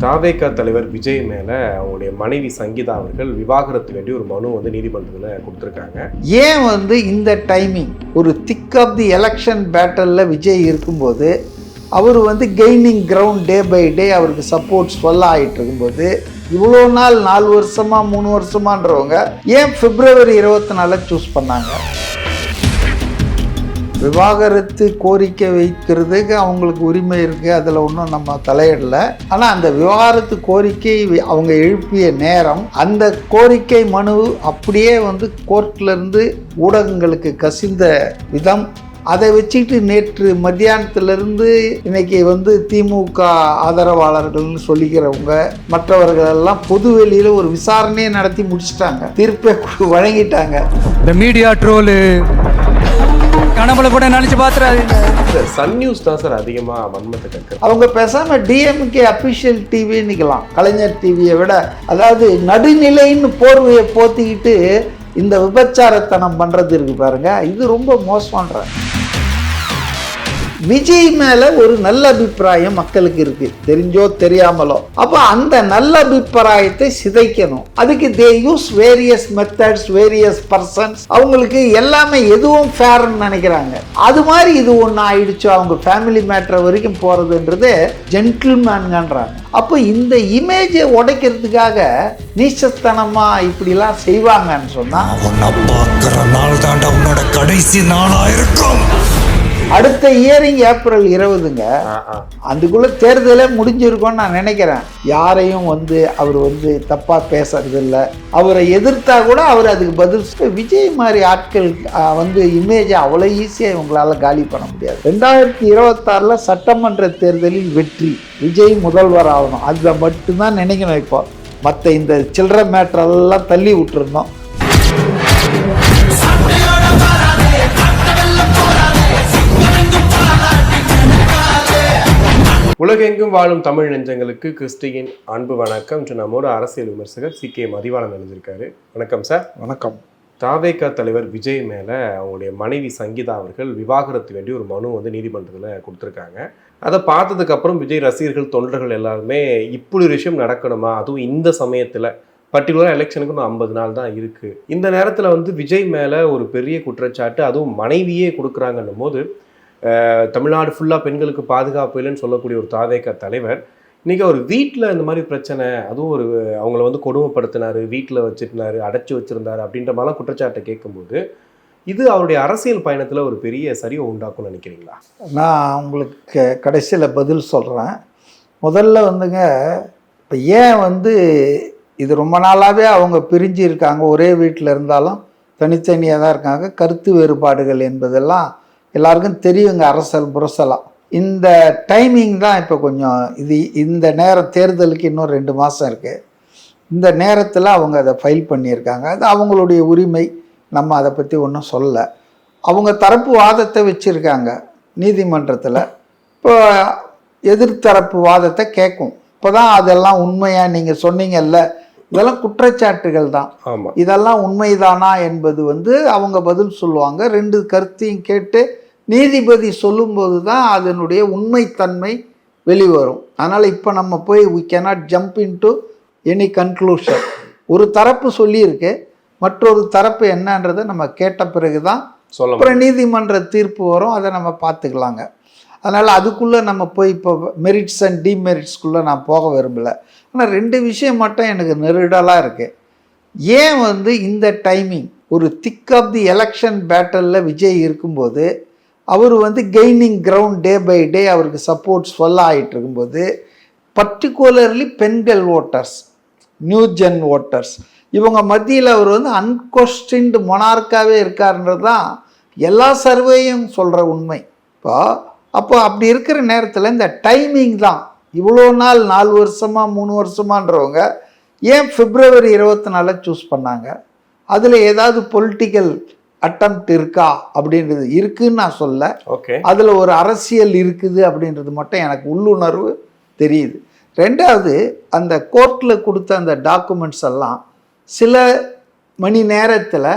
தாவேகா தலைவர் விஜய் மேல அவங்களுடைய மனைவி சங்கீதா அவர்கள் விவாகரத்து வேண்டி ஒரு மனு நீதிமன்றத்தில் கொடுத்துருக்காங்க. ஏன் இந்த டைமிங் ஒரு திக் ஆஃப் தி எலெக்ஷன் பேட்டலில் விஜய் இருக்கும்போது அவர் gaining ground day by day அவருக்கு சப்போர்ட் சொல்ல ஆகிட்டு இருக்கும்போது இவ்வளோ நாள் 4 வருஷமா 3 வருஷமான்றவங்க ஏன் பிப்ரவரி 24 சூஸ் பண்ணாங்க? விவாகரத்து கோரிக்கை வைக்கிறதுக்கு அவங்களுக்கு உரிமை இருக்குது, அதில் ஒன்றும் நம்ம தலையிடல. ஆனால் அந்த விவாகரத்து கோரிக்கை அவங்க எழுப்பிய நேரம், அந்த கோரிக்கை மனு அப்படியே கோர்ட்லேருந்து ஊடகங்களுக்கு கசிந்த விதம், அதை வச்சுக்கிட்டு நேற்று மத்தியானத்திலிருந்து இன்னைக்கு திமுக ஆதரவாளர்கள்னு சொல்லிக்கிறவங்க மற்றவர்கள் எல்லாம் பொது வெளியில் ஒரு விசாரணையை நடத்தி முடிச்சிட்டாங்க, தீர்ப்பை வழங்கிட்டாங்க. இந்த மீடியா ட்ரோலு கனவுல கூட நினைச்சு பாத்துறாரு. சன் நியூஸ் தான் சார் அதிகமா வன்மத்தை கற்று அவங்க பேசாம டிஎம்கே அபிஷியல் டிவி நிக்கலாம், கலைஞர் டிவியை விட. அதாவது நடுநிலைன்னு போர்வையை போத்திக்கிட்டு இந்த விபச்சாரத்தனம் பண்றது இருக்கு பாருங்க, இது ரொம்ப மோசம்ன்ற. விஜய் மேல ஒரு நல்ல அபிப்பிராயம் மக்களுக்கு இருக்கு, தெரிஞ்சோ தெரியாமலோ. அப்ப அந்த நல்ல அபிப்பிராயத்தை சிதைக்கணும். அதுக்கு they use various methods, various persons. அவங்களுக்கு எல்லாமே எதுவும் ஃபேர்னு நினைக்கிறாங்க. அது மாதிரி இது ஒன்று ஆயிடுச்சோ, அவங்க ஃபேமிலி மேட்டர் வரைக்கும் போறதுன்றது ஜென்டில்மேன்கன்றாங்க. அப்போ இந்த இமேஜை உடைக்கிறதுக்காக நீச்சத்தனமா இப்படிலாம் செய்வாங்கன்னு சொன்னா கடைசி நாளா இருக்கும். அடுத்த இயரிங் ஏப்ரல் 20ங்க, அதுக்குள்ள தேர்தலே முடிஞ்சிருக்கும்னு நான் நினைக்கிறேன். யாரையும் அவர் தப்பா பேசுறது இல்லை. அவரை எதிர்த்தா கூட அவர் அதுக்கு பதில். விஜய் மாதிரி ஆட்கள் இமேஜை அவ்வளோ ஈஸியாக இவங்களால காலி பண்ண முடியாது. 2026 சட்டமன்ற தேர்தலில் வெற்றி, விஜய் முதல்வர் ஆகணும், அதில் மட்டும்தான் நினைக்கணும். இப்போ மற்ற இந்த சில்லறை மேட்டரெல்லாம் தள்ளி விட்டுருந்தோம். உலகெங்கும் வாழும் தமிழ் நெஞ்சங்களுக்கு கிறிஸ்டியின் அன்பு வணக்கம். இன்று நம்மோட அரசியல் விமர்சகர் CK மதிவாணன் நினைஞ்சிருக்காரு. வணக்கம் சார். வணக்கம். தாவேகா தலைவர் விஜய் மேல அவங்களுடைய மனைவி சங்கீதா அவர்கள் விவாகரத்து வேண்டி ஒரு மனு நீதிமன்றத்தில் கொடுத்துருக்காங்க. அதை பார்த்ததுக்கு அப்புறம் விஜய் ரசிகர்கள், தொண்டர்கள் எல்லாருமே இப்படி ஒரு விஷயம் நடக்கணுமா, அதுவும் இந்த சமயத்துல, பர்டிகுலராக எலெக்ஷனுக்கு இன்னும் 50 நாள் தான் இருக்கு, இந்த நேரத்தில் விஜய் மேல ஒரு பெரிய குற்றச்சாட்டு, அதுவும் மனைவியே கொடுக்குறாங்கன்னும் போது தமிழ்நாடு ஃபுல்லாக பெண்களுக்கு பாதுகாப்பு இல்லைன்னு சொல்லக்கூடிய ஒரு தாவேகா தலைவர் இன்றைக்கி அவர் வீட்டில் இந்த மாதிரி பிரச்சனை, அதுவும் ஒரு அவங்கள கொடுமைப்படுத்தினார், வீட்டில் வச்சுருந்தாரு, அடைச்சி வச்சுருந்தாரு அப்படின்ற மாதிரிலாம் குற்றச்சாட்டை கேட்கும்போது இது அவருடைய அரசியல் பயணத்தில் ஒரு பெரிய சரிவை உண்டாக்கும்னு நினைக்கிறீங்களா? நான் உங்களுக்கு கடைசியில் பதில் சொல்கிறேன். முதல்ல இப்போ ஏன் இது ரொம்ப நாளாகவே அவங்க பிரிஞ்சு இருக்காங்க, ஒரே வீட்டில் இருந்தாலும் தனித்தனியாக தான் இருக்காங்க. கருத்து வேறுபாடுகள் என்பதெல்லாம் எல்லாருக்கும் தெரியுங்க, அரசல் புரசலாம். இந்த டைமிங் தான் இப்போ கொஞ்சம் இந்த நேரம், தேர்தலுக்கு இன்னும் 2 மாதம் இருக்குது. இந்த நேரத்தில் அவங்க அதை ஃபைல் பண்ணியிருக்காங்க. அது அவங்களுடைய உரிமை, நம்ம அதை பற்றி ஒன்றும் சொல்லலை. அவங்க தரப்பு வாதத்தை வச்சுருக்காங்க நீதிமன்றத்தில். இப்போ எதிர்த்தரப்பு வாதத்தை கேட்கும். இப்போ தான் அதெல்லாம் உண்மையாக நீங்கள் சொன்னீங்கல்ல, இதெல்லாம் குற்றச்சாட்டுகள் தான், இதெல்லாம் உண்மைதானா என்பது அவங்க பதில் சொல்லுவாங்க. 2 கருத்தையும் கேட்டு நீதிபதி சொல்லும்போது தான் அதனுடைய உண்மைத்தன்மை வெளிவரும். அதனால் இப்போ நம்ம போய் we cannot jump into any conclusion. ஒரு தரப்பு சொல்லியிருக்கு, மற்றொரு தரப்பு என்னன்றதை நம்ம கேட்ட பிறகு தான் அப்புறம் நீதிமன்ற தீர்ப்பு வரும், அதை நம்ம பார்த்துக்கலாங்க. அதனால் அதுக்குள்ளே நம்ம போய் இப்போ மெரிட்ஸ் அண்ட் டிமெரிட்ஸ்குள்ளே நான் போக விரும்பலை. ஆனால் 2 விஷயம் மட்டும் எனக்கு நெருடலாக இருக்குது. ஏன் இந்த டைமிங் ஒரு திக் ஆஃப் தி எலெக்ஷன் பேட்டலில் விஜய் இருக்கும்போது அவர் gaining ground day by day அவருக்கு சப்போர்ட் சொல்ல ஆகிட்டு இருக்கும்போது, பர்டிகுலர்லி பெண்கள் ஓட்டர்ஸ், நியூ ஜென் ஓட்டர்ஸ், இவங்க மத்தியில் அவர் அன்கொஸ்டின்டு மொனார்க்காகவே இருக்காருன்றது தான் எல்லா சர்வேயும் சொல்கிற உண்மை. அப்போ அப்படி இருக்கிற நேரத்தில் இந்த டைமிங் தான், இவ்வளோ நாள் 4 வருஷமா 3 வருஷமான்றவங்க ஏன் பிப்ரவரி 24 சூஸ் பண்ணாங்க? அதில் ஏதாவது பொலிட்டிக்கல் அட்டம்ப்ட் இருக்கா அப்படின்றது இருக்குன்னு நான் சொல்ல. அதில் ஒரு அரசியல் இருக்குது அப்படின்றது மட்டும் எனக்கு உள்ளுணர்வு தெரியுது. 2வது, அந்த கோர்ட்டில் கொடுத்த அந்த டாக்குமெண்ட்ஸ் எல்லாம் சில மணி நேரத்தில்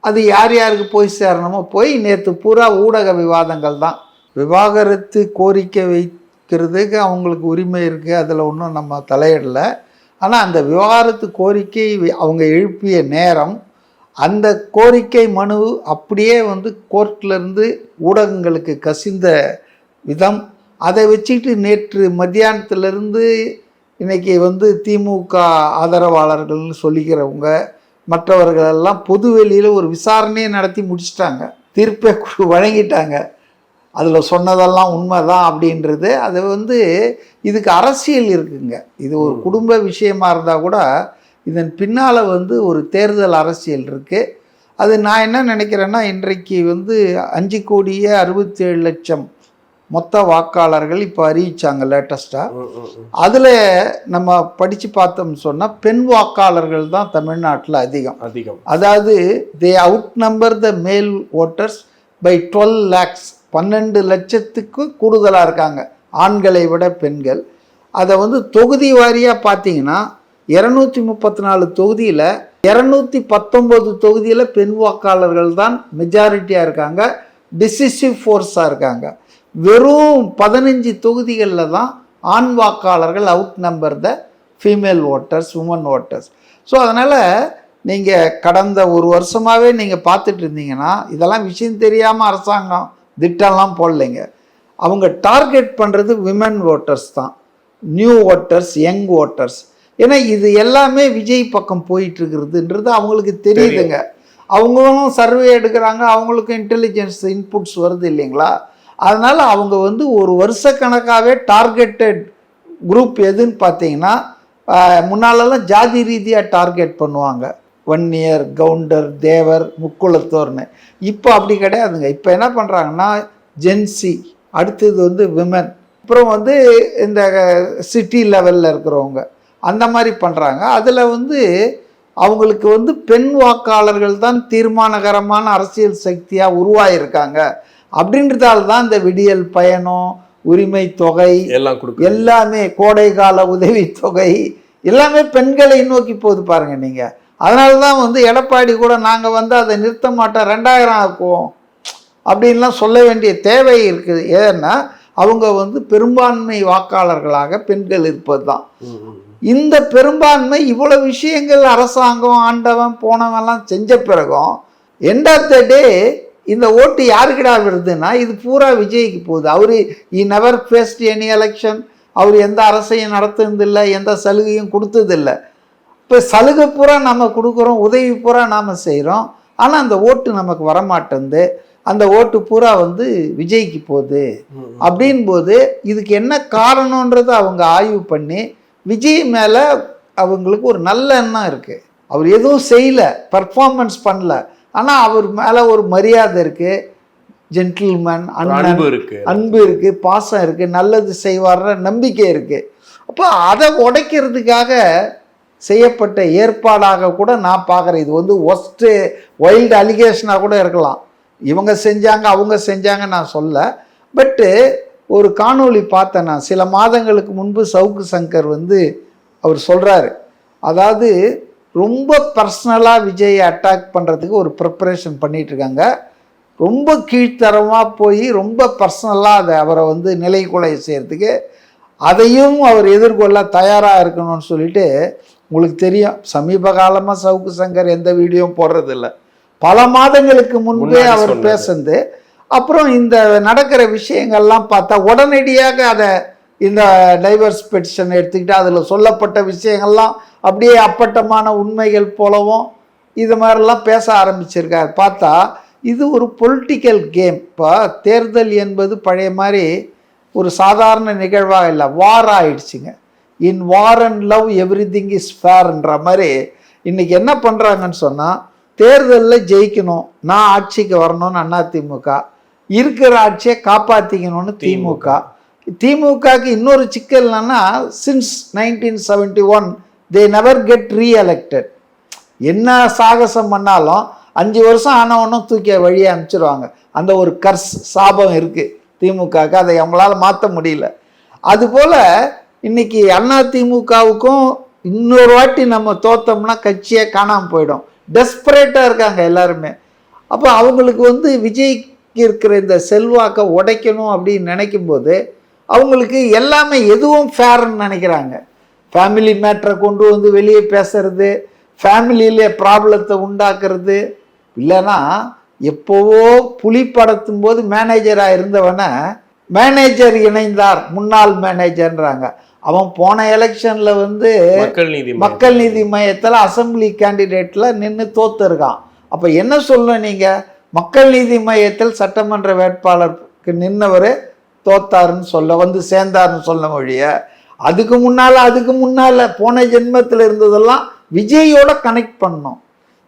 அது யார் யாருக்கு போய் சேரணுமோ போய் நேற்று பூரா ஊடக விவாதங்கள் தான். விவாகரத்து கோரிக்கை விவாகரிக்கிறதுக்கு அவங்களுக்கு உரிமை இருக்குது, அதில் ஒன்றும் நம்ம தலையிடலை. ஆனால் அந்த விவாகரத்து கோரிக்கை அவங்க எழுப்பிய நேரம், அந்த கோரிக்கை மனு அப்படியே வந்து கோர்ட்லேருந்து ஊடகங்களுக்கு கசிந்த விதம், அதை வச்சுக்கிட்டு நேற்று மத்தியானத்திலிருந்து இன்றைக்கி வந்து திமுக ஆதரவாளர்கள்னு சொல்லிக்கிறவங்க மற்றவர்களெல்லாம் பொது வெளியில் ஒரு விசாரணையை நடத்தி முடிச்சிட்டாங்க, தீர்ப்பை வழங்கிட்டாங்க. அதில் சொன்னதெல்லாம் உண்மைதான் அப்படின்றது. அது வந்து இதுக்கு அரசியல் இருக்குங்க. இது ஒரு குடும்ப விஷயமா இருந்தால் கூட இதன் பின்னால் வந்து ஒரு தேர்தல் அரசியல் இருக்குது. அது நான் என்ன நினைக்கிறேன்னா, இன்றைக்கு வந்து 5,67,00,000 மொத்த வாக்காளர்கள் இப்போ அறிவிச்சாங்க லேட்டஸ்ட்டாக. அதில் நம்ம படித்து பார்த்தோம்னு சொன்னால் பெண் வாக்காளர்கள் தான் தமிழ்நாட்டில் அதிகம். அதாவது தே அவுட் நம்பர் த மேல் ஓட்டர்ஸ் பை 12 lakhs, 12 லட்சத்துக்கு கூடுதலாக இருக்காங்க ஆண்களை விட பெண்கள். அதை வந்து தொகுதி வாரியாக பார்த்தீங்கன்னா 234 தொகுதியில் 219 தொகுதியில் பெண் வாக்காளர்கள் தான் மெஜாரிட்டியாக இருக்காங்க, டிசிசிவ் ஃபோர்ஸாக இருக்காங்க. வெறும் 15 தொகுதிகளில் தான் ஆண் வாக்காளர்கள் outnumber the female voters, women voters. So அதனால் நீங்கள் கடந்த ஒரு வருஷமாகவே நீங்கள் பார்த்துட்டு இருந்தீங்கன்னா இதெல்லாம் விஷயம் தெரியாமல் அரசாங்கம் திட்டம்லாம் போடலைங்க. அவங்க டார்கெட் பண்ணுறது விமன் ஓட்டர்ஸ் தான், நியூ ஓட்டர்ஸ், யங் ஓட்டர்ஸ். ஏன்னா இது எல்லாமே விஜய் பக்கம் போயிட்டுருக்குறதுன்றது அவங்களுக்கு தெரியுதுங்க. அவங்களும் சர்வே எடுக்கிறாங்க, அவங்களுக்கும் இன்டெலிஜென்ஸ் இன்புட்ஸ் வருது இல்லைங்களா. அதனால் அவங்க வந்து ஒரு வருஷக்கணக்காகவே டார்கெட்டட் குரூப் எதுன்னு பார்த்தீங்கன்னா, முன்னாலெல்லாம் ஜாதி ரீதியாக டார்கெட் பண்ணுவாங்க, வன்னியர், கவுண்டர், தேவர், முக்குளத்தோர்னு. இப்போ அப்படி கிடையாதுங்க. இப்போ என்ன பண்ணுறாங்கன்னா ஜென்சி, அடுத்தது வந்து விமன், அப்புறம் வந்து இந்த சிட்டி லெவலில் இருக்கிறவங்க, அந்த மாதிரி பண்ணுறாங்க. அதில் வந்து அவங்களுக்கு வந்து பெண் வாக்காளர்கள் தான் தீர்மானகரமான அரசியல் சக்தியாக உருவாகியிருக்காங்க. அப்படின்றதால தான் இந்த விடியல் பயணம், உரிமை தொகை எல்லாமே, கோடைகால உதவி தொகை எல்லாமே பெண்களை நோக்கி போகுது பாருங்க நீங்க. அதனால தான் வந்து எடப்பாடி கூட நாங்கள் வந்து அதை நிறுத்த மாட்டோம், 2000 ஆக்குவோம் அப்படின்லாம் சொல்ல வேண்டிய தேவை இருக்குது. ஏன்னா அவங்க வந்து பெரும்பான்மை வாக்காளர்களாக பெண்கள் இருப்பது தான். இந்த பெரும்பான்மை இவ்வளோ விஷயங்கள் அரசாங்கம் ஆண்டவன் போனவெல்லாம் செஞ்ச பிறகும் எண்ட் ஆஃப் த டே இந்த ஓட்டு யாருக்கிடா வருதுன்னா இது பூரா விஜய்க்கு போகுது. அவர் நெவர் ஃபேஸ்ட் எனி எலெக்ஷன், அவர் எந்த அரசையும் நடத்துனதில்லை, எந்த சலுகையும் கொடுத்ததில்லை. இப்போ சலுகை பூரா நம்ம கொடுக்குறோம், உதவி பூரா நாம் செய்கிறோம், ஆனால் அந்த ஓட்டு நமக்கு வரமாட்டேங்குது. அந்த ஓட்டு பூரா வந்து விஜய்க்கு போகுது. அப்படின் போது இதுக்கு என்ன காரணன்றதை அவங்க ஆய்வு பண்ணி விஜய் மேலே அவங்களுக்கு ஒரு நல்ல எண்ணம் இருக்குது. அவர் எதுவும் செய்யலை, பர்ஃபார்மன்ஸ் பண்ணல, ஆனால் அவர் மேலே ஒரு மரியாதை இருக்குது, ஜென்டில்மேன், அன்பு இருக்குது, பாசம் இருக்குது, நல்லது செய்வார்ற நம்பிக்கை இருக்குது. அப்போ அதை உடைக்கிறதுக்காக செய்யப்பட்ட ஏற்பாடாக கூட நான் பார்க்குறேன். இது வந்து ஒஸ்ட்டு வைல்டு அலிகேஷனாக கூட இருக்கலாம். இவங்க செஞ்சாங்க அவங்க செஞ்சாங்க நான் சொல்ல. பட்டு ஒரு காணொளி பார்த்தேன் நான் சில மாதங்களுக்கு முன்பு. சவுக்கு சங்கர் வந்து அவர் சொல்கிறாரு, அதாவது ரொம்ப பர்சனலாக விஜயை அட்டாக் பண்ணுறதுக்கு ஒரு ப்ரிப்பரேஷன் பண்ணிகிட்ருக்காங்க, ரொம்ப கீழ்த்தரமாக போய் ரொம்ப பர்சனலாக அதை அவரை வந்து நிலைக்குலை செய்கிறதுக்கு, அதையும் அவர் எதிர்கொள்ள தயாராக இருக்கணும்னு சொல்லிட்டு. உங்களுக்கு தெரியும் சமீப காலமாக சவுக்கு சங்கர் எந்த வீடியோவும் போடுறதில்ல, பல மாதங்களுக்கு முன்பே அவர் பேசுனது. அப்புறம் இந்த நடக்கிற விஷயங்கள்லாம் பார்த்தா உடனடியாக அதை இந்த டைவர்ஸ் பெட்டிஷன் எடுத்துக்கிட்டு அதில் சொல்லப்பட்ட விஷயங்கள்லாம் அப்படியே அப்பட்டமான உண்மைகள் போலவும் இது மாதிரிலாம் பேச ஆரம்பிச்சிருக்கார். பார்த்தா இது ஒரு பொலிட்டிக்கல் கேம். இப்போ தேர்தல் என்பது பழைய மாதிரி ஒரு சாதாரண நிகழ்வாக இல்லை, வார் ஆயிடுச்சுங்க. In war and love everything is ஃபேர்ன்ற மாதிரி இன்றைக்கி என்ன பண்ணுறாங்கன்னு சொன்னால், தேர்தலில் ஜெயிக்கணும், நான் ஆட்சிக்கு வரணும்னு அதிமுக, இருக்கிற ஆட்சியை காப்பாற்றிக்கணும்னு திமுக. திமுகவுக்கு இன்னொரு சிக்கல் என்னன்னா, since 1971 they never get re-elected. என்ன சாகசம் பண்ணாலும் 5 வருஷம் ஆனவனும் தூக்கி வழியை அனுப்பிச்சிடுவாங்க. அந்த ஒரு கர்ஸ் சாபம் இருக்குது திமுகவுக்கு, அதை அவங்களால மாற்ற முடியல. அதுபோல் இன்னைக்கு அதிமுகவுக்கும் இன்னொரு வாட்டி நம்ம தோத்தோம்னா கட்சியே காணாமல் போயிடும். டெஸ்பரேட்டாக இருக்காங்க எல்லாருமே. அப்போ அவங்களுக்கு வந்து விஜய்க்கு இருக்கிற இந்த செல்வாக்கை உடைக்கணும் அப்படின்னு நினைக்கும் போது அவங்களுக்கு எல்லாமே எதுவும் ஃபேர்ன்னு நினைக்கிறாங்க. ஃபேமிலி மேட்டரை கொண்டு வந்து வெளியே பேசுறது, ஃபேமிலியிலே ப்ராப்ளத்தை உண்டாக்குறது. இல்லைன்னா எப்போவோ புலி படத்தும் போது மேனேஜராக இருந்தவனை மேனேஜர் இணைந்தார் முன்னாள் மேனேஜர்ன்றாங்க. அவன் போன எலெக்ஷனில் வந்து மக்கள் நீதி மையத்தில் அசம்பிளி கேண்டிடேட்டில் நின்று தோத்துருக்கான். அப்போ என்ன சொல்லணும் நீங்கள்? மக்கள் நீதி மையத்தில் சட்டமன்ற வேட்பாளருக்கு நின்னவர் தோத்தாருன்னு சொல்ல வந்து சேர்ந்தாருன்னு சொல்ல மொழிய, அதுக்கு முன்னால் போன ஜென்மத்தில் இருந்ததெல்லாம் விஜயோட கனெக்ட் பண்ணோம்,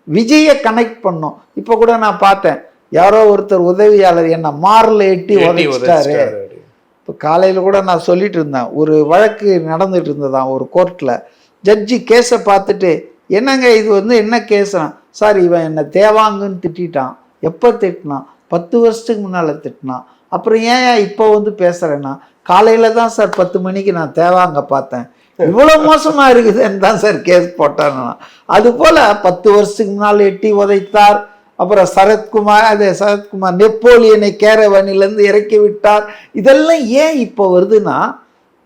விஜயை கனெக்ட் பண்ணோம். இப்போ கூட நான் பார்த்தேன், யாரோ ஒருத்தர் உதவியாளர் என்ன மாரில் எட்டி உதவிச்சிட்டாரு. இப்போ காலையில் கூட நான் சொல்லிட்டு இருந்தேன், ஒரு வழக்கு நடந்துட்டு இருந்ததான் ஒரு கோர்ட்டில். ஜட்ஜி கேஸை பார்த்துட்டு, என்னங்க இது வந்து என்ன கேஸா? சார் இவன் என்னை தேவாங்கன்னு திட்டான். எப்போ திட்டினான்? 10 வருஷத்துக்கு முன்னால் திட்டினான். அப்புறம் ஏன் இப்போ வந்து பேசுகிறேன்னா, காலையில் தான் சார் 10 மணிக்கு நான் தேவாங்க பார்த்தேன், இவ்வளோ மோசமாக இருக்குதுன்னு தான் சார் கேஸ் போட்டானா. அதுபோல் 10 வருஷத்துக்கு முன்னால் எட்டி உதைத்தார். அப்புறம் சரத்குமார் நெப்போலியனை கேரவனிலேருந்து இறக்கி விட்டார். இதெல்லாம் ஏன் இப்போ வருதுன்னா,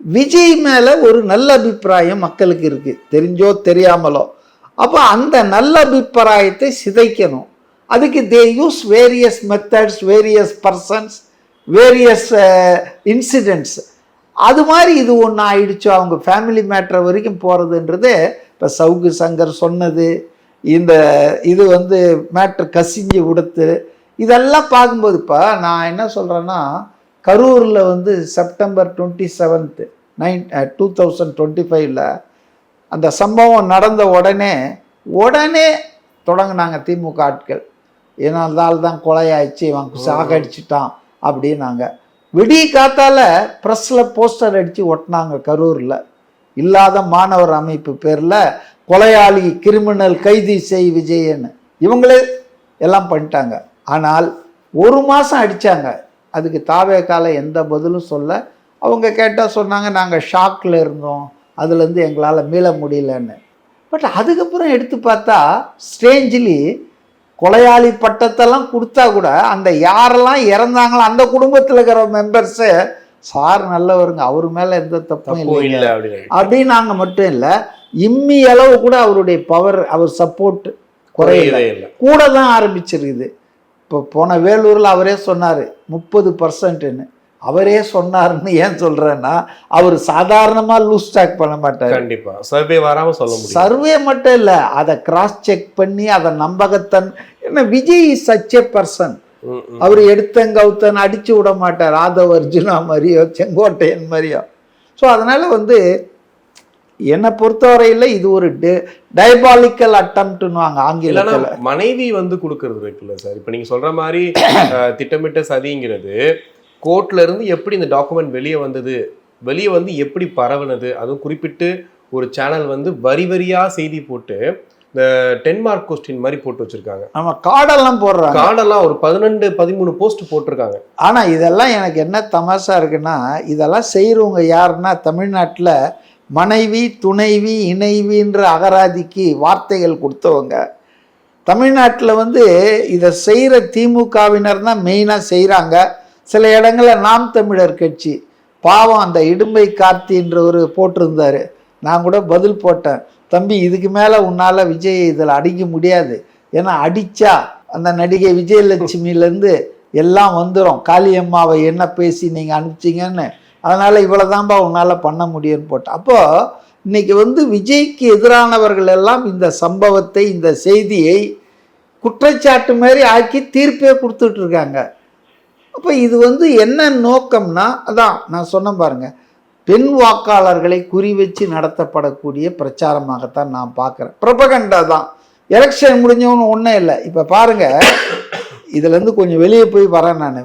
விஜய் மேலே ஒரு நல்ல அபிப்பிராயம் மக்களுக்கு இருக்குது, தெரிஞ்சோ தெரியாமலோ. அப்போ அந்த நல்ல அபிப்பிராயத்தை சிதைக்கணும். அதுக்கு they use various methods, various persons, various incidents. அது மாதிரி இது ஒன்று ஆயிடுச்சோ, அவங்க ஃபேமிலி மேட்ரு வரைக்கும் போகிறதுன்றது. இப்போ சவுக்கு சங்கர் சொன்னது, இந்த இது வந்து மேட்ரு கசிஞ்சு விடுத்து, இதெல்லாம் பார்க்கும்போது இப்போ நான் என்ன சொல்கிறேன்னா, கரூரில் வந்து செப்டம்பர் 27, 2025 அந்த சம்பவம் நடந்த உடனே தொடங்கினாங்க திமுக ஆட்கள். ஏன்னால்தான் தான் கொலையாயிடுச்சு, இவன் சாகடிச்சிட்டான் அப்படின்னாங்க. விடிய காத்தால ப்ரெஸ்ஸில் போஸ்டர் அடித்து ஒட்டினாங்க கரூரில். இல்லாத மாணவர் அமைப்பு பேரில் கொலையாளி கிரிமினல் கைது செய் விஜயன்னு இவங்களே எல்லாம் பண்ணிட்டாங்க. ஆனால் 1 மாதம் அடித்தாங்க. அதுக்கு தாவேக்கால எந்த பதிலும் சொல்ல. அவங்க கேட்டால் சொன்னாங்க, நாங்கள் ஷாக்கில் இருந்தோம், அதுலேருந்து எங்களால் மீள முடியலன்னு. பட் அதுக்கப்புறம் எடுத்து பார்த்தா ஸ்ட்ரேஞ்சிலி கொலையாளி பட்டத்தெல்லாம் கொடுத்தா கூட அந்த யாரெல்லாம் இறந்தாங்களோ அந்த குடும்பத்தில் இருக்கிற மெம்பர்ஸு, சார் நல்லவருங்க, அவர் மேலே எந்த தப்பும் இல்லை அப்படின்னாங்க. மட்டும் இல்லை, இம்மி அளவு கூட அவருடைய பவர், அவர் சப்போர்ட் குறையில கூட தான் ஆரம்பிச்சிருக்குது. இப்போ போன வேலூரில் அவரே சொன்னார் 30%ன்னு. அவரே சொன்னார்னு ஏன் சொல்கிறேன்னா, அவர் சாதாரணமாக லூஸ் ஸ்டாக் பண்ண மாட்டார். கண்டிப்பாக சர்வே வராமல் சொல்ல முடியும். சர்வே மட்டும் இல்லை, அதை கிராஸ் செக் பண்ணி அதை நம்பகத்தன். ஏன்னா Vijay is such a person. அவர் எடுத்தங்கவுத்தன் அடிச்சு விட மாட்டார், ஆதவ அர்ஜுனா மாதிரியோ செங்கோட்டையன் மாதிரியோ. ஸோ அதனால் வந்து என்னை பொறுத்தவரையில் இது ஒரு டயபாலிக்கல் அட்டம்ப்ட்னுவாங்க ஆங்கிலத்தில். மனைவி வந்து கொடுக்கறது இருக்குல்ல சார், இப்போ நீங்கள் சொல்கிற மாதிரி திட்டமிட்ட சதிங்கிறது கோர்ட்ல இருந்து எப்படி இந்த டாக்குமெண்ட் வெளியே வந்தது, வெளியே வந்து எப்படி பரவுனது, அதுவும் குறிப்பிட்டு ஒரு சேனல் வந்து வரி வரியாக செய்தி போட்டு இந்த 10 மார்க் கொஸ்டின் மாதிரி போட்டு வச்சிருக்காங்க. ஆமாம், கார்டெல்லாம் போடுறாங்க. கார்டெல்லாம் ஒரு 12-13 போஸ்ட் போட்டிருக்காங்க. ஆனால் இதெல்லாம் எனக்கு என்ன தமாஷா இருக்குன்னா, இதெல்லாம் செய்கிறவங்க யாருன்னா, தமிழ்நாட்டில் மனைவி, துணைவி, இணைவின்ற அகராதிக்கு வார்த்தைகள் கொடுத்தவங்க. தமிழ்நாட்டில் வந்து இதை செய்கிற திமுகவினர் தான் மெயினாக செய்கிறாங்க. சில இடங்களில் நாம் தமிழர் கட்சி பாவம் அந்த இடும்பை கார்த்தின்றவர் போட்டிருந்தார். நான் கூட பதில் போட்டேன், தம்பி இதுக்கு மேலே உன்னால் விஜய் இதில் அடிக்க முடியாது, ஏன்னா அடித்தா அந்த நடிகை விஜயலட்சுமியிலேருந்து எல்லாம் வந்துடும், காளியம்மாவை என்ன பேசி நீங்கள் அனுப்பிச்சிங்கன்னு, அதனால் இவ்வளோதான்பா உன்னால் பண்ண முடியும்னு போட்டேன். அப்போது இன்றைக்கி வந்து விஜய்க்கு எதிரானவர்கள் எல்லாம் இந்த சம்பவத்தை, இந்த செய்தியை குற்றச்சாட்டு மாதிரி ஆக்கி தீர்ப்பே கொடுத்துட்ருக்காங்க. அப்போ இது வந்து என்ன நோக்கம்னா, அதான் நான் சொன்ன பாருங்கள், பெண் வாக்காளர்களை குறி வச்சு நடத்தப்படக்கூடிய பிரச்சாரமாகத்தான் நான் பார்க்குறேன். ப்ரொபகண்டா தான். எலெக்ஷன் முடிஞ்சவனு ஒன்றும் இல்லை. இப்போ பாருங்கள், இதுலேருந்து கொஞ்சம் வெளியே போய் வரேன் நான்.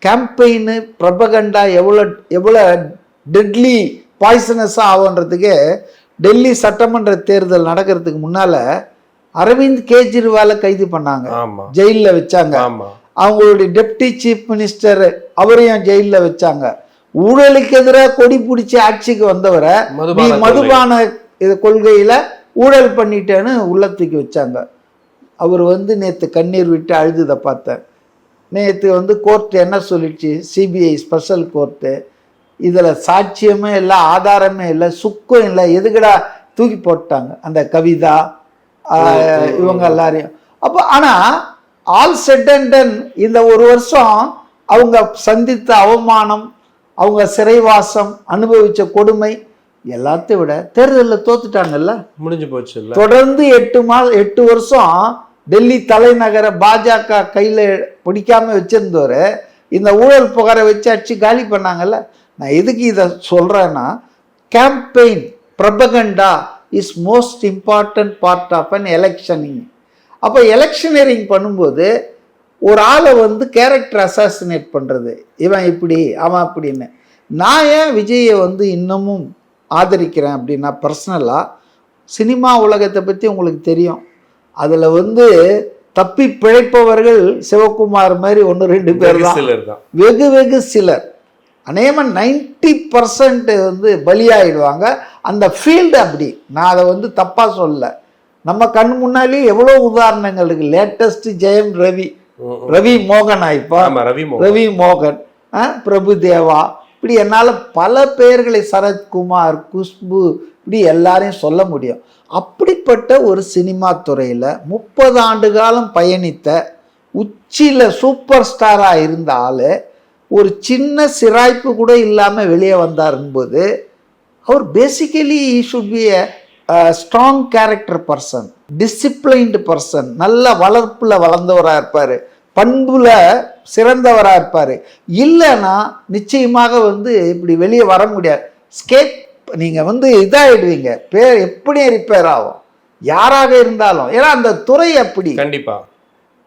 கேம்பெயின் ப்ரொபகண்டா எவ்வளோ டெட்லி பாய்சனஸாக ஆகுன்றதுக்கு, டெல்லி சட்டமன்ற தேர்தல் நடக்கிறதுக்கு முன்னால் அரவிந்த் கெஜ்ரிவாலை கைது பண்ணாங்க, ஜெயிலில் வச்சாங்க. அவங்களுடைய டெப்டி சீஃப் மினிஸ்டர் அவரையும் ஜெயிலில் வச்சாங்க. ஊழலுக்கு எதிராக கொடி பிடிச்சி ஆட்சிக்கு வந்தவரை மதுபான இது கொள்கையில் ஊழல் பண்ணிட்டேன்னு உள்ளத்துக்கு வச்சாங்க. அவர் வந்து நேற்று கண்ணீர் விட்டு அழுதுதை பார்த்தேன். நேற்று வந்து கோர்ட் என்ன சொல்லிடுச்சு, சிபிஐ ஸ்பெஷல் கோர்ட்டு, இதில் சாட்சியமே இல்லை, ஆதாரமே இல்லை, சுக்கம் இல்லை, எதுக்குடா தூக்கி போட்டாங்க அந்த கவிதா இவங்க எல்லாரையும். அப்போ ஆனால் ஆல் செட் அண்ட் டன் இந்த ஒரு வருஷம் அவங்க சந்தித்த அவமானம், அவங்க சிறைவாசம், அனுபவித்த கொடுமை எல்லாத்தையும் விட தேர்தலில் தோத்துட்டாங்கல்ல, முடிஞ்சு போச்சு. தொடர்ந்து 8 வருஷம் டெல்லி தலைநகரை பாஜக கையில் பிடிக்காம வச்சிருந்தவர் இந்த ஊழல் புகாரை வச்சு அடிச்சு காலி பண்ணாங்கல்ல. நான் எதுக்கு இதை சொல்கிறேன்னா, campaign propaganda is most important part of an electioneering. அப்போ எலெக்ஷனரிங் பண்ணும்போது ஒரு ஆளை வந்து கேரக்டர் அசாசினேட் பண்ணுறது, இவன் இப்படி அவன் அப்படின்னு. நான் ஏன் விஜயை வந்து இன்னமும் ஆதரிக்கிறேன் அப்படின்னா, பர்சனலாக சினிமா உலகத்தை பற்றி உங்களுக்கு தெரியும், அதில் வந்து தப்பி பிழைப்பவர்கள் சிவகுமார் மாதிரி 1-2 பேர் தான், வெகு சிலர். அநேகமாக 90% வந்து பலியாயிடுவாங்க. அந்த ஃபீல்டு அப்படி. நான் அதை வந்து தப்பாக சொல்ல, நம்ம கண் முன்னாலேயே எவ்வளோ உதாரணங்கள் இருக்கு. லேட்டஸ்ட் ஜெயம் ரவி மோகன், இப்போ ரவி மோகன், பிரபு தேவா, இப்படி என்னால் பல பேர்களை, சரத்குமார், குஷ்பு, இப்படி எல்லாரையும் சொல்ல முடியும். அப்படிப்பட்ட ஒரு சினிமா துறையில் 30 ஆண்டு காலம் பயணித்த உச்சியில் சூப்பர் ஸ்டாராக இருந்த ஆள் ஒரு சின்ன சிராய்ப்பு கூட இல்லாமல் வெளியே வந்தாரும்போது, அவர் basically should be strong character person, disciplined person, நல்ல வளர்ப்பில் வளர்ந்தவராக இருப்பார், பண்புல சிறந்தவராக இருப்பார். இல்லைன்னா நிச்சயமாக வந்து இப்படி வெளியே வர முடியாது. ஸ்கேப் நீங்கள் வந்து இதாகிடுவீங்க, பேர் எப்படி ரிப்பேர் ஆகும் யாராக இருந்தாலும். ஏன்னா அந்த துறை அப்படி. கண்டிப்பாக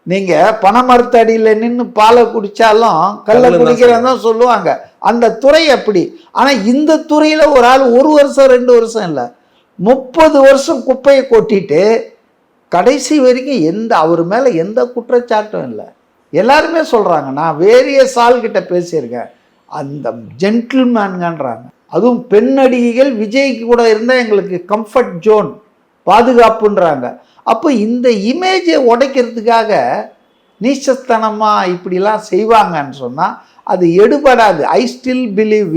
நீங்கள் பனைமரத்தடியில் நின்று பாலை குடித்தாலும் கல்லை குடிக்கிறேன்னு தான் சொல்லுவாங்க. அந்த துறை அப்படி. ஆனால் இந்த துறையில் ஒரு ஆள் 1 வருஷம் 2 வருஷம் இல்லை, 30 வருஷம் குப்பையை கொட்டிட்டு கடைசி வரைக்கும் அவர் மேலே எந்த குற்றச்சாட்டும் இல்லை. எல்லாருமே சொல்கிறாங்க, நான் வேரியஸ் ஆள்கிட்ட பேசியிருக்கேன், அந்த ஜென்டில்மேன்கன்றாங்க. அதுவும் பெண் நடிகைகள் விஜய்க்கு கூட இருந்தால் எங்களுக்கு கம்ஃபர்ட் ஜோன், பாதுகாப்புன்றாங்க. அப்போ இந்த இமேஜை உடைக்கிறதுக்காக நீச்சத்தனமாக இப்படிலாம் செய்வாங்கன்னு சொன்னால் அது எடுபடாது. ஐ ஸ்டில் பிலீவ்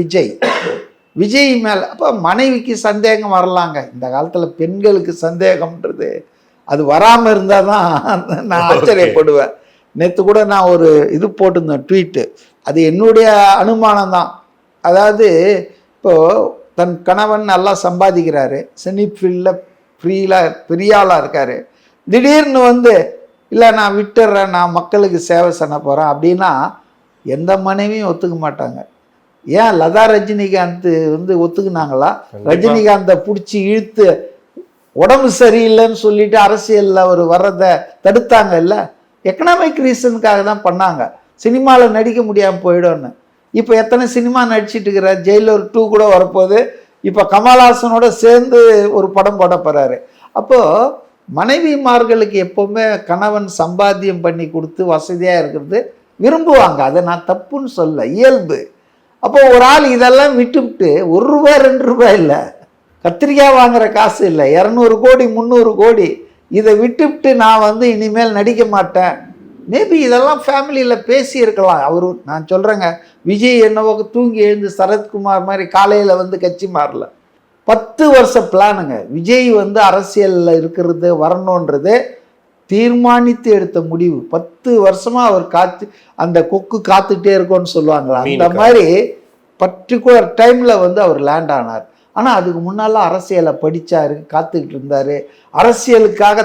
விஜய் மேலே. அப்போ மனைவிக்கு சந்தேகம் வரலாங்க. இந்த காலத்தில் பெண்களுக்கு சந்தேகம்ன்றது அது வராமல் இருந்தால் தான் நான் ஆச்சரியப்படுவேன். நேற்று கூட நான் ஒரு இது போட்டிருந்தேன் ட்வீட்டு, அது என்னுடைய அனுமானம் தான். அதாவது இப்போது தன் கணவன் நல்லா சம்பாதிக்கிறாரு, சினி ஃபீல்டில் பெரியாளாக இருக்கார், திடீர்னு வந்து இல்லை நான் விட்டுடுறேன், நான் மக்களுக்கு சேவை பண்ண போகிறேன் அப்படின்னா எந்த மனைவியும் ஒத்துக்க மாட்டாங்க. ஏன் லதா ரஜினிகாந்த் வந்து ஒத்துக்குனாங்களா? ரஜினிகாந்தை பிடிச்சி இழுத்து உடம்பு சரியில்லைன்னு சொல்லிட்டு அரசியலில் அவர் வர்றதை தடுத்தாங்க இல்லை, எக்கனாமிக் ரீசனுக்காக தான் பண்ணாங்க. சினிமாவில் நடிக்க முடியாமல் போயிடும்னு. இப்போ எத்தனை சினிமா நடிச்சிட்டு இருக்கிறார், ஜெயிலர் 2 கூட வரப்போகுது, இப்போ கமல்ஹாசனோட சேர்ந்து ஒரு படம் போட போகிறாரு. அப்போது மனைவிமார்களுக்கு எப்போவுமே கணவன் சம்பாத்தியம் பண்ணி கொடுத்து வசதியாக இருக்கிறது விரும்புவாங்க. அதை நான் தப்புன்னு சொல்ல, இயல்பு. அப்போ ஒரு ஆள் இதெல்லாம் விட்டுவிட்டு ₹1 ₹2 இல்லை, கத்திரிக்காய் வாங்குற காசு இல்லை, 200 கோடி 300 கோடி இதை விட்டுவிட்டு நான் வந்து இனிமேல் நடிக்க மாட்டேன். மேபி இதெல்லாம் ஃபேமிலியில் பேசியிருக்கலாம். நான் சொல்கிறேங்க, விஜய் என்னவோ தூங்கி எழுந்து சரத்குமார் மாதிரி காலையில் வந்து கட்சி மாறல. 10 வருஷ பிளானுங்க. விஜய் வந்து அரசியலில் இருக்கிறது வரணுன்றது தீர்மானித்து எடுத்த முடிவு. 10 வருஷமாக அவர் அந்த கொக்கு காத்துட்டே இருக்கோன்னு சொல்லுவாங்களா, அந்த மாதிரி பர்டிகுலர் டைமில் வந்து அவர் லேண்ட் ஆனார். ஆனால் அதுக்கு முன்னால் அரசியலை படித்தார், காத்துக்கிட்டு இருந்தார், அரசியலுக்காக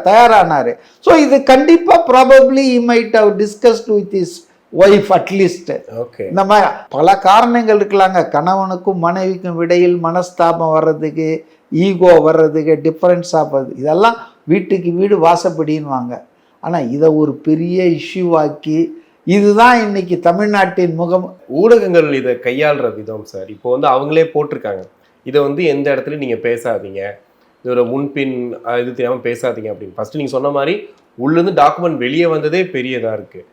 தயாரானார். ஸோ இது கண்டிப்பாக probably he might have discussed with his wife at least. இந்த மாதிரி பல காரணங்கள் இருக்கலாங்க. கணவனுக்கும் மனைவிக்கும் இடையில் மனஸ்தாபம் வர்றதுக்கு, ஈகோ வர்றதுக்கு, டிஃப்ரென்ஸ் ஆகுது, இதெல்லாம் வீட்டுக்கு வீடு வாசப்படின்னுவாங்க. ஆனால் இதை ஒரு பெரிய இஷ்யூவாக்கி இதுதான் இன்னைக்கு தமிழ்நாட்டின் முகம். ஊடகங்கள் இதை கையாளுற விதம் சார், இப்போ வந்து அவங்களே போட்டிருக்காங்க, இதை வந்து எந்த இடத்துலையும் நீங்கள் பேசாதீங்க, இதோட முன்பின் இது தெரியாமல் பேசாதீங்க அப்படின்னு. ஃபர்ஸ்ட் நீங்கள் சொன்ன மாதிரி உள்ளேருந்து டாக்குமெண்ட் வெளியே வந்ததே பெரியதாக இருக்குது.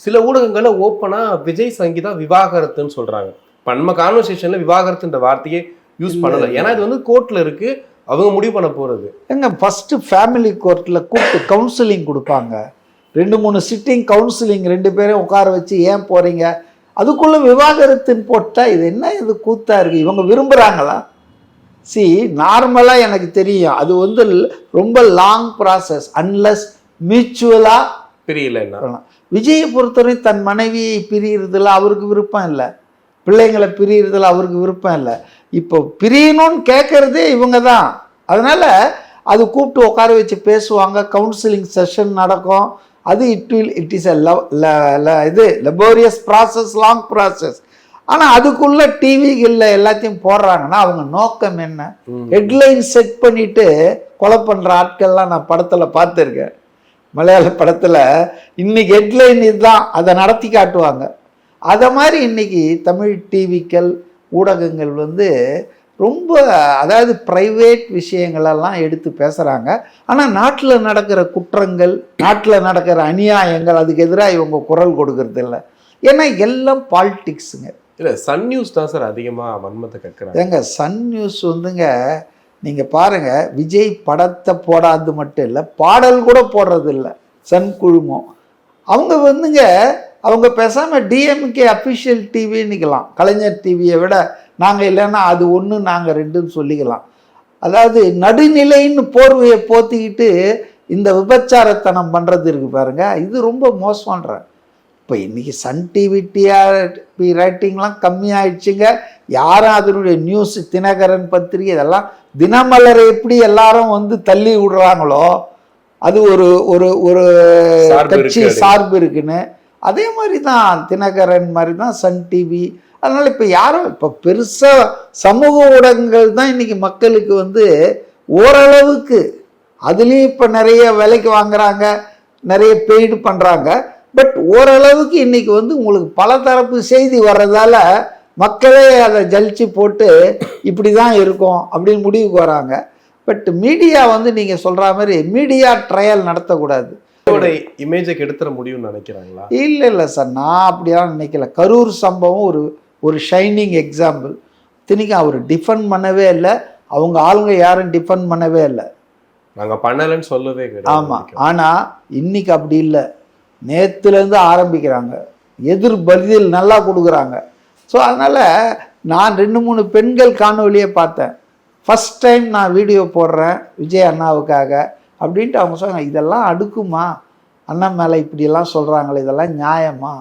சில ஊடகங்களில் ஓப்பனாக விஜய் சங்கீதா விவாகரத்துன்னு சொல்கிறாங்க. இப்போ நம்ம கான்வர்சேஷனில் விவாகரத்துன்ற வார்த்தையே யூஸ் பண்ணலை, ஏன்னா இது வந்து கோர்ட்டில் இருக்குது, அவங்க முடிவு பண்ண போகிறது. எங்க ஃபஸ்ட்டு ஃபேமிலி கோர்ட்டில் கூப்பிட்டு கவுன்சிலிங் கொடுப்பாங்க, 2-3 சிட்டிங் கவுன்சிலிங், 2 பேரையும் உட்கார வச்சு ஏன் போகிறீங்க, அதுக்குள்ள விவாகரத்துன்னு போட்டால் இது என்ன இது கூத்தா இருக்கு? இவங்க விரும்புகிறாங்களா? நார்மலாக எனக்கு தெரியும் அது வந்து ரொம்ப லாங் ப்ராசஸ் அன்லஸ் மியூச்சுவலாக பிரியல. விஜயை பொறுத்தவரை தன் மனைவியை பிரியறதுல அவருக்கு விருப்பம் இல்லை, பிள்ளைங்களை பிரியறதுல அவருக்கு விருப்பம் இல்லை. இப்போ பிரியணும்னு கேட்கறதே இவங்க தான். அதனால அது கூப்பிட்டு உட்கார வச்சு பேசுவாங்க, கவுன்சிலிங் செஷன் நடக்கும். அது இட் இஸ் இது லெபோரியஸ் ப்ராசஸ், லாங் ப்ராசஸ். ஆனால் அதுக்குள்ள டிவிகளில் எல்லாத்தையும் போடுறாங்கன்னா அவங்க நோக்கம் என்ன? ஹெட்லைன் செட் பண்ணிட்டு கொலை பண்ணுற ஆட்கள்லாம் நான் படத்தில் பார்த்துருக்கேன். மலையாள படத்தில் இன்னைக்கு ஹெட்லைன் இதுதான், அதை நடத்தி காட்டுவாங்க. அதை மாதிரி இன்னைக்கு தமிழ் டிவிக்கள் ஊடகங்கள் வந்து ரொம்ப அதாவது ப்ரைவேட் விஷயங்களெல்லாம் எடுத்து பேசுகிறாங்க. ஆனால் நாட்டில் நடக்கிற குற்றங்கள், நாட்டில் நடக்கிற அநியாயங்கள் அதுக்கு எதிராக இவங்க குரல் கொடுக்கறது இல்லை. ஏன்னா எல்லாம் பாலிடிக்ஸுங்க. இல்லை, சன் நியூஸ் தான் சார் அதிகமாக வன்மத்தை கற்கிறாங்க. ஏங்க சன் நியூஸ் வந்துங்க நீங்கள் பாருங்கள், விஜய் படத்தை போடாது மட்டும் இல்லை, பாடல் கூட போடுறது இல்லை சன் குழுமம். அவங்க வந்துங்க அவங்க பேசாமல் டிஎம்கே அஃபிஷியல் டிவின்னுக்கலாம், கலைஞர் டிவியை விட நாங்கள் இல்லைன்னா அது ஒன்று நாங்கள் ரெண்டுன்னு சொல்லிக்கலாம். அதாவது நடுநிலைன்னு போர்வையை போத்திக்கிட்டு இந்த விபச்சாரத்தனம் பண்ணுறது இருக்கு பாருங்க, இது ரொம்ப மோசம்ன்ற. இப்போ இன்றைக்கி சன் டிவி டிஆர்பி ரேட்டிங்லாம் கம்மியாயிடுச்சுங்க. யாரும் அதனுடைய நியூஸ், தினகரன் பத்திரிகை இதெல்லாம் தினமலரை எப்படி எல்லாரும் வந்து தள்ளி விடுறாங்களோ அது ஒரு ஒரு ஒரு கட்சி சார்பு இருக்குன்னு, அதே மாதிரி தான் தினகரன் மாதிரி தான் சன் டிவி. அதனால் இப்போ யாரும் இப்போ பெருசாக சமூக ஊடகங்கள் தான் இன்றைக்கி மக்களுக்கு வந்து ஓரளவுக்கு அதுலேயும் இப்போ நிறைய விலைக்கு வாங்குறாங்க, நிறைய பெய்டு பண்ணுறாங்க. பட் ஓரளவுக்கு இன்றைக்கி வந்து உங்களுக்கு பல தரப்பு செய்தி வர்றதால மக்களே அதை ஜலிச்சு போட்டு இப்படி தான் இருக்கும் அப்படின்னு முடிவுக்கு வராங்க. பட் மீடியா வந்து நீங்கள் சொல்கிற மாதிரி மீடியா ட்ரையல் நடத்தக்கூடாது. இமேஜை கெடுத்துற முடியும்னு நினைக்கிறாங்களா? இல்லை சார், நான் அப்படியெல்லாம் நினைக்கல. கரூர் சம்பவம் ஒரு ஷைனிங் எக்ஸாம்பிள். இத்தனைக்கும் அவர் டிஃபெண்ட் பண்ணவே இல்லை, அவங்க ஆளுங்க யாரும் டிஃபெண்ட் பண்ணவே இல்லை, நாங்கள் பண்ணலைன்னு சொல்லவே கிடையாது. ஆமாம். ஆனால் இன்னைக்கு அப்படி இல்லை, நேற்றுலேருந்து ஆரம்பிக்கிறாங்க, எதிர் பதில் நல்லா கொடுக்குறாங்க. ஸோ அதனால் நான் 2-3 பெண்கள் காணொலியே பார்த்தேன். ஃபஸ்ட் டைம் நான் வீடியோ போடுறேன் விஜய் அண்ணாவுக்காக அப்படின்ட்டு அவங்க சொன்னாங்க, இதெல்லாம் அடுக்குமா, அண்ணன் மேலே இப்படியெல்லாம் சொல்கிறாங்களே, இதெல்லாம் நியாயமா,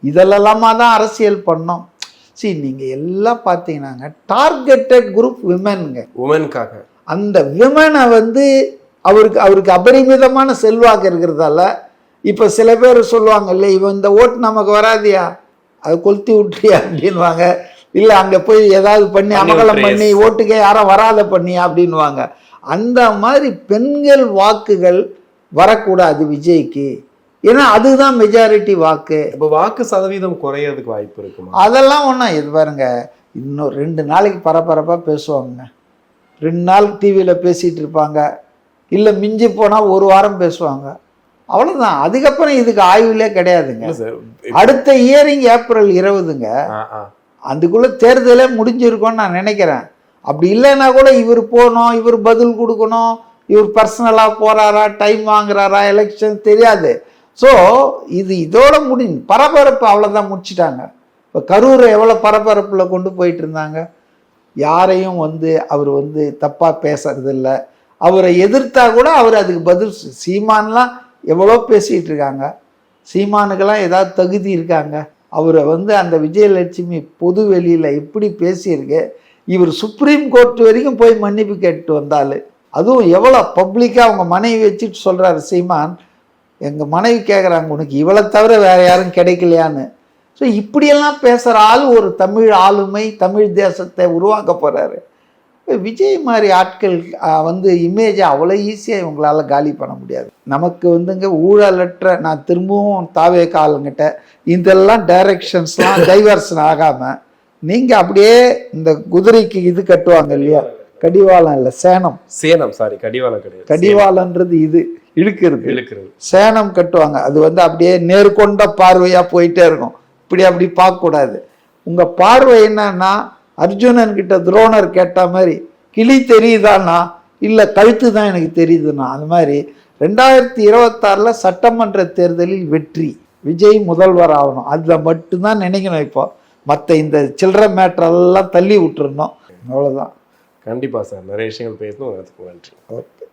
இதெல்லாமா தான் அரசியல் பண்ணோம். நீங்கள் எல்லாம் பார்த்தீங்கன்னாங்க டார்கெட்டட் குரூப் உமனுக்காக. அந்த விமனை வந்து அவருக்கு அபரிமிதமான செல்வாக்கு இருக்கிறதால இப்போ சில பேர் சொல்லுவாங்க, இல்லை இவன் இந்த ஓட்டு நமக்கு வராதியா, அதை கொளுத்தி விட்டுறியா அப்படின்வாங்க. இல்லை அங்கே போய் ஏதாவது பண்ணி அமகலம் பண்ணி ஓட்டுக்கே யாரும் வராத பண்ணியா அப்படின்வாங்க. அந்த மாதிரி பெண்கள் வாக்குகள் வரக்கூடாது விஜய்க்கு, ஏன்னா அதுதான் மெஜாரிட்டி வாக்கு. இப்போ வாக்கு சதவீதம் குறையிறதுக்கு வாய்ப்பு இருக்குமா? அதெல்லாம் ஒன்றும் இது பாருங்க, இன்னும் 2 நாளைக்கு பரபரப்பாக பேசுவாங்க, 2 நாள் டிவியில் பேசிகிட்டு இருப்பாங்க, இல்லை மிஞ்சி போனால் 1 வாரம் பேசுவாங்க, அவ்வளோதான். அதுக்கப்புறம் இதுக்கு ஆய்வுலே கிடையாதுங்க. அடுத்த இயரிங் ஏப்ரல் 20ங்க, அதுக்குள்ளே தேர்தலே முடிஞ்சிருக்கோன்னு நான் நினைக்கிறேன். அப்படி இல்லைன்னா கூட இவர் போகணும், இவர் பதில் கொடுக்கணும், இவர் பர்சனலாக போகிறாரா, டைம் வாங்குறாரா, எலெக்ஷன் தெரியாது. ஸோ இதோட பரபரப்பு அவ்வளோதான், முடிச்சிட்டாங்க. இப்போ கரூரை எவ்வளோ பரபரப்பில் கொண்டு போயிட்டு இருந்தாங்க, யாரையும் வந்து அவர் வந்து தப்பாக பேசுறது இல்லை, அவரை எதிர்த்தா கூட அவர் அதுக்கு பதில். சீமான்லாம் எவ்வளோ பேசிகிட்டு இருக்காங்க, சீமானுக்கெல்லாம் ஏதாவது தகுதி இருக்காங்க? அவரை வந்து அந்த விஜயலட்சுமி பொது வெளியில் எப்படி பேசியிருக்கு, இவர் சுப்ரீம் கோர்ட் வரைக்கும் போய் மன்னிப்பு கேட்டு வந்தாள். அதுவும் எவ்வளோ பப்ளிக்காக அவங்க மனைவி வச்சுட்டு சொல்கிறாரு சீமான், எங்கள் மனைவி கேட்குறாங்க உனக்கு இவளை தவிர வேறு யாரும் கிடைக்கலையான்னு. ஸோ இப்படியெல்லாம் பேசுகிற ஆள் ஒரு தமிழ் ஆளுமை, தமிழ் தேசத்தை உருவாக்க போகிறாரு. விஜய் மாதிரி ஆட்கள் வந்து இமேஜை அவ்வளோ ஈஸியாக இவங்களால காலி பண்ண முடியாது. நமக்கு வந்துங்க ஊழலற்ற, நான் திரும்பவும் தாவே காலங்கிட்ட இதெல்லாம் டைரக்ஷன்ஸ்லாம் டைவர்ஷன் ஆகாமல் நீங்கள் அப்படியே இந்த குதிரைக்கு இது கட்டுவாங்க இல்லையா, கடிவாளம் இல்லை சேனம் சாரி கடிவாளம் கிடையாது, கடிவாளன்றது இது இழுக்கிறது, சேனம் கட்டுவாங்க. அது வந்து அப்படியே நேர்கொண்ட பார்வையாக போயிட்டே இருக்கும், அப்படி பார்க்கக்கூடாது. உங்கள் பார்வை என்னன்னா அர்ஜுனன் கிட்ட துரோணர் கேட்ட மாதிரி கிளி தெரியுதான்னா இல்லை கழுத்து தான் எனக்கு தெரியுதுன்னா, அது மாதிரி 2026 சட்டமன்ற தேர்தலில் வெற்றி விஜய் முதல்வர் ஆகணும், அதில் மட்டும்தான் நினைக்கணும். இப்போ மற்ற இந்த சில்லறை மேட்டரெல்லாம் தள்ளி விட்டுருணும், அவ்வளோதான். கண்டிப்பாக சார், நிறைய விஷயங்கள் பேசணும். அதுக்கு நன்றி. ஓகே.